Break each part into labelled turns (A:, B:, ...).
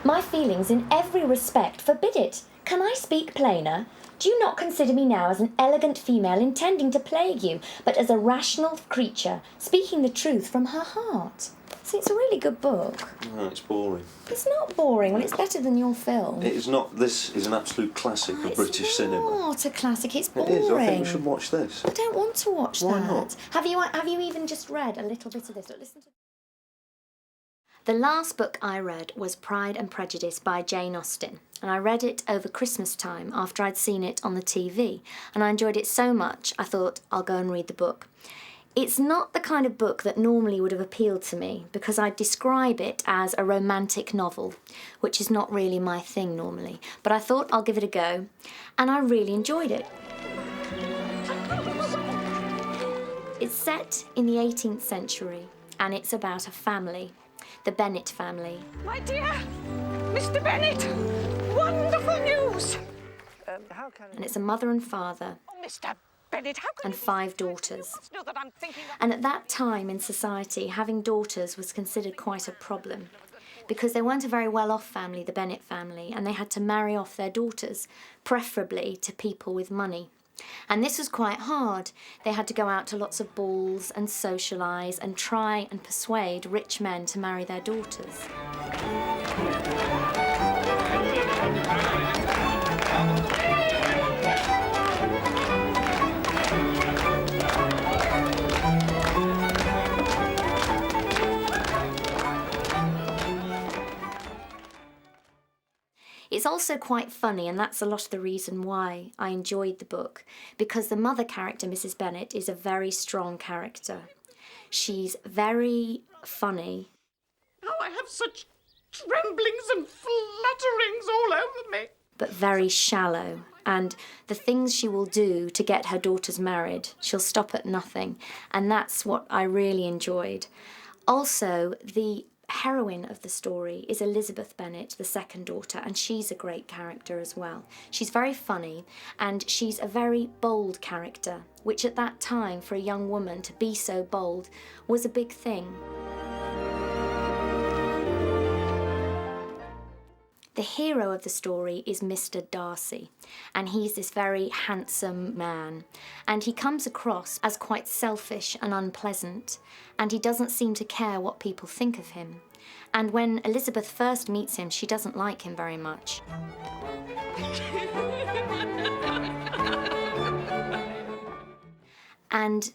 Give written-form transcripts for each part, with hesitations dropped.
A: My feelings in every respect forbid it. Can I speak plainer? Do you not consider me now as an elegant female intending to plague you, but as a rational creature, speaking the truth from her heart? See, it's a really good book.
B: No, it's boring.
A: It's not boring. Well, it's better than your film.
B: It is not. This is an absolute classic of British cinema.
A: It's not a classic. It's boring.
B: It is. I think we should watch this.
A: I don't want to watch that.
B: Why not?
A: Have you even just read a little bit of this? Listen to. The last book I read was Pride and Prejudice by Jane Austen, and I read it over Christmas time after I'd seen it on the TV, and I enjoyed it so much I thought I'll go and read the book. It's not the kind of book that normally would have appealed to me because I describe it as a romantic novel, which is not really my thing normally, but I thought I'll give it a go, and I really enjoyed it. It's set in the 18th century, and it's about a family. The Bennet family.
C: My dear, Mr. Bennet, wonderful news.
A: And it's a mother and father.
C: Oh, Mr. Bennet, how can
A: and 5 daughters.
C: you know that I'm thinking of...
A: And at that time in society, having daughters was considered quite a problem because they weren't a very well-off family, the Bennet family, and they had to marry off their daughters, preferably to people with money. And this was quite hard. They had to go out to lots of balls and socialise and try and persuade rich men to marry their daughters. It's also quite funny, and that's a lot of the reason why I enjoyed the book, because the mother character, Mrs. Bennet, is a very strong character. She's very funny.
C: Oh, I have such tremblings and flutterings all over me.
A: But very shallow, and the things she will do to get her daughters married, she'll stop at nothing, and that's what I really enjoyed. Also, the heroine of the story is Elizabeth Bennet, the second daughter, and she's a great character as well. She's very funny, and she's a very bold character, which at that time, for a young woman to be so bold, was a big thing. The hero of the story is Mr. Darcy, and he's this very handsome man, and he comes across as quite selfish and unpleasant, and he doesn't seem to care what people think of him. And when Elizabeth first meets him, she doesn't like him very much. And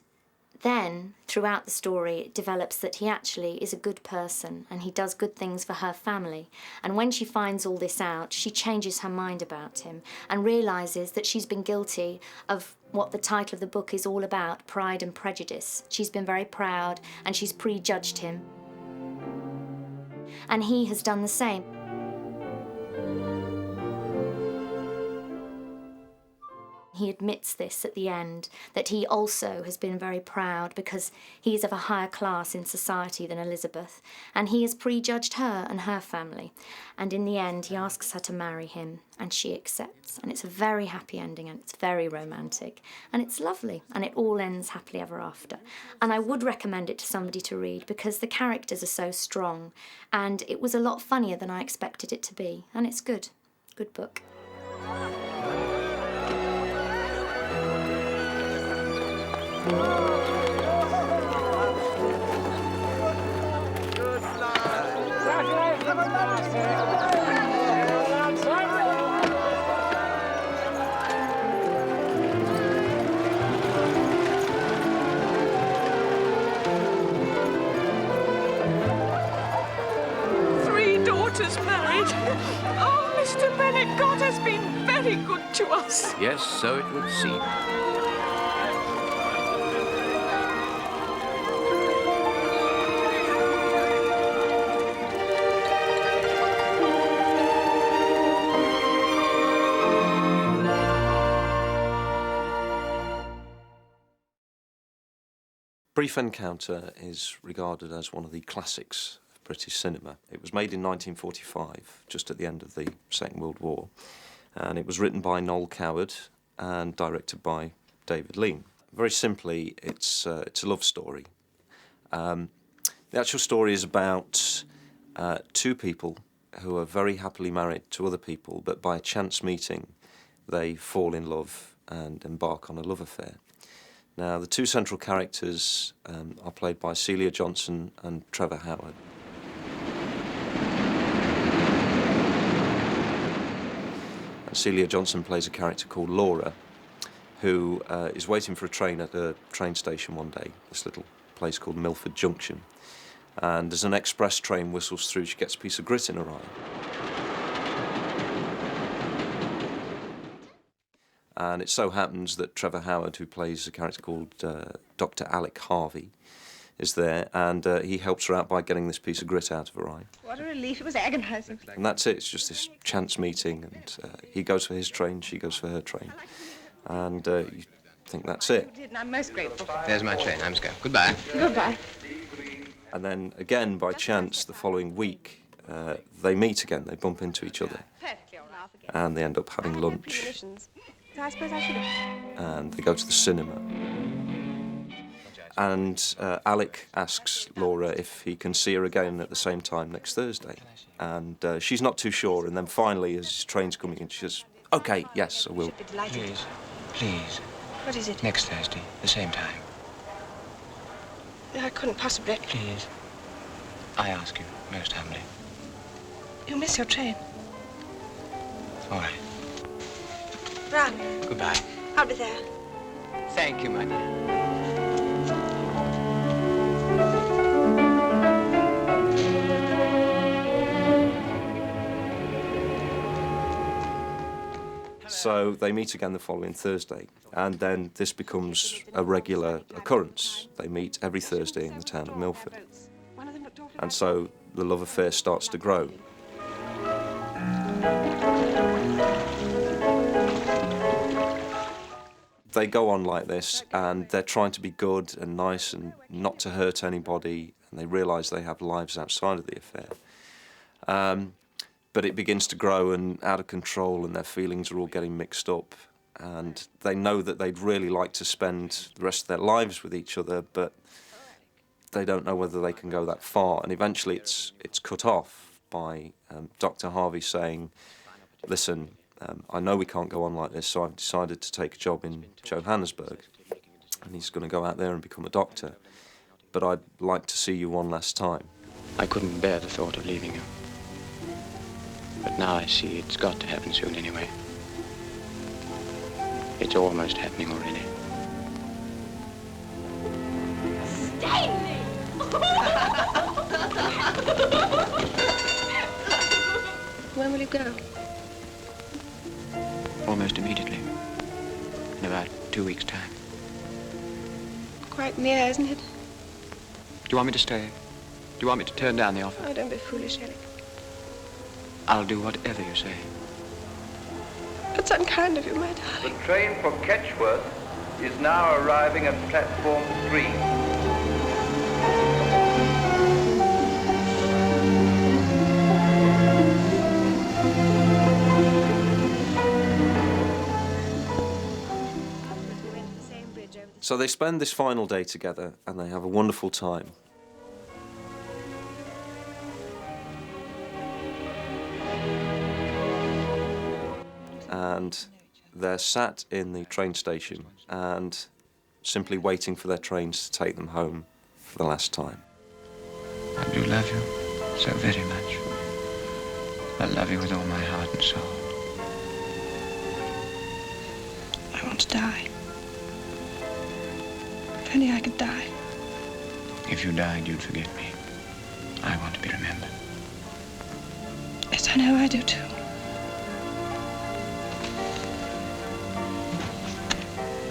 A: then, throughout the story, it develops that he actually is a good person and he does good things for her family. And when she finds all this out, she changes her mind about him and realises that she's been guilty of what the title of the book is all about, Pride and Prejudice. She's been very proud and she's prejudged him. And he has done the same. He admits this at the end, that he also has been very proud because he is of a higher class in society than Elizabeth, and he has prejudged her and her family. And in the end, he asks her to marry him, and she accepts. And it's a very happy ending, and it's very romantic, and it's lovely, and it all ends happily ever after. And I would recommend it to somebody to read because the characters are so strong, and it was a lot funnier than I expected it to be, and it's good. Good book.
C: Three daughters married. Oh, Mr. Bennet, God has been very good to us.
D: Yes, so it would seem.
B: Brief Encounter is regarded as one of the classics of British cinema. It was made in 1945, just at the end of the Second World War, and it was written by Noel Coward and directed by David Lean. Very simply, it's a love story. The actual story is about two people who are very happily married to other people, but by a chance meeting, they fall in love and embark on a love affair. Now, the two central characters are played by Celia Johnson and Trevor Howard. And Celia Johnson plays a character called Laura, who is waiting for a train at a train station one day, this little place called Milford Junction. And as an express train whistles through, she gets a piece of grit in her eye. And it so happens that Trevor Howard, who plays a character called Dr. Alec Harvey, is there, and he helps her out by getting this piece of grit out of her eye.
D: What a relief. It was agonizing.
B: And that's it. It's just this chance meeting, and he goes for his train, she goes for her train. And you think that's it.
D: You did, and I'm most grateful.
E: There's my train. I'm scared. Goodbye.
D: Goodbye.
B: And then, again, by chance, the following week, they meet again, they bump into each other,
D: Perfectly all right.
B: and they end up having lunch,
D: So I suppose I should have.
B: and they go to the cinema. And Alec asks Laura if he can see her again at the same time next Thursday. And she's not too sure, and then finally, as his train's coming in, she says, "OK, yes, I will."
D: Should be delighted.
E: Please. Please.
D: What is it?
E: Next Thursday, the same time.
D: I couldn't possibly.
E: Please. I ask you most humbly.
D: You miss your train.
E: All right.
D: Run.
E: Goodbye.
D: I'll be there.
E: Thank you, my dear.
B: So they meet again the following Thursday, and then this becomes a regular occurrence. They meet every Thursday in the town of Milford.
D: One of them looked awfully.
B: And so the love affair starts to grow. They go on like this, and they're trying to be good and nice and not to hurt anybody, and they realise they have lives outside of the affair. But it begins to grow and out of control, and their feelings are all getting mixed up. And they know that they'd really like to spend the rest of their lives with each other, but they don't know whether they can go that far. And eventually it's cut off by Dr. Harvey saying, "Listen, I know we can't go on like this, so I've decided to take a job in Johannesburg." And he's going to go out there and become a doctor. "But I'd like to see you one last time."
E: I couldn't bear the thought of leaving you. But now I see it's got to happen soon anyway. It's almost happening already.
D: Stanley! When will you go?
E: Almost immediately. In about 2 weeks' time.
D: Quite near, isn't it?
E: Do you want me to stay? Do you want me to turn down the offer?
D: Oh, don't be foolish, Alec.
E: I'll do whatever you say.
D: That's unkind of you, my darling.
F: The train for Ketchworth is now arriving at platform 3.
B: So they spend this final day together, and they have a wonderful time. And they're sat in the train station and simply waiting for their trains to take them home for the last time.
E: I do love you so very much. I love you with all my heart and soul.
D: I want to die. If only I could die.
E: If you died, you'd forget me. I want to be remembered.
D: Yes, I know I do too.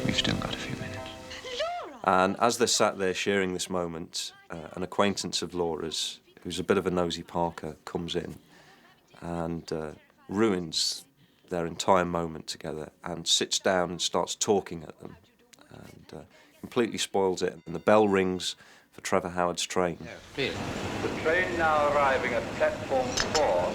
E: We've still got a few minutes.
B: And as they're sat there sharing this moment, an acquaintance of Laura's, who's a bit of a nosy Parker, comes in and ruins their entire moment together and sits down and starts talking at them and completely spoils it. And the bell rings for Trevor Howard's train.
E: Please.
F: The train now arriving at platform 4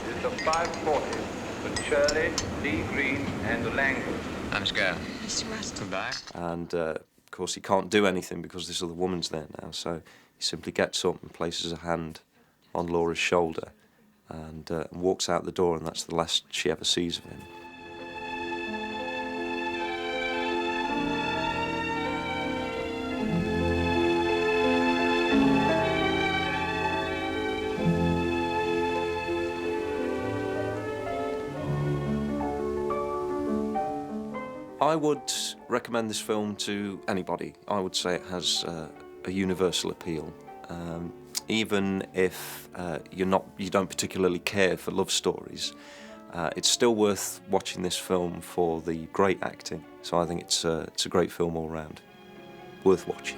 F: is the 5:40 for Shirley, Lee Green and Langford.
E: I'm scared.
D: Yes, you must.
E: Goodbye.
B: And, of course, he can't do anything because this other woman's there now, so he simply gets up and places a hand on Laura's shoulder and walks out the door, and that's the last she ever sees of him. I would recommend this film to anybody. I would say it has a universal appeal. Even if you don't particularly care for love stories, it's still worth watching this film for the great acting. So I think it's a great film all round. Worth watching.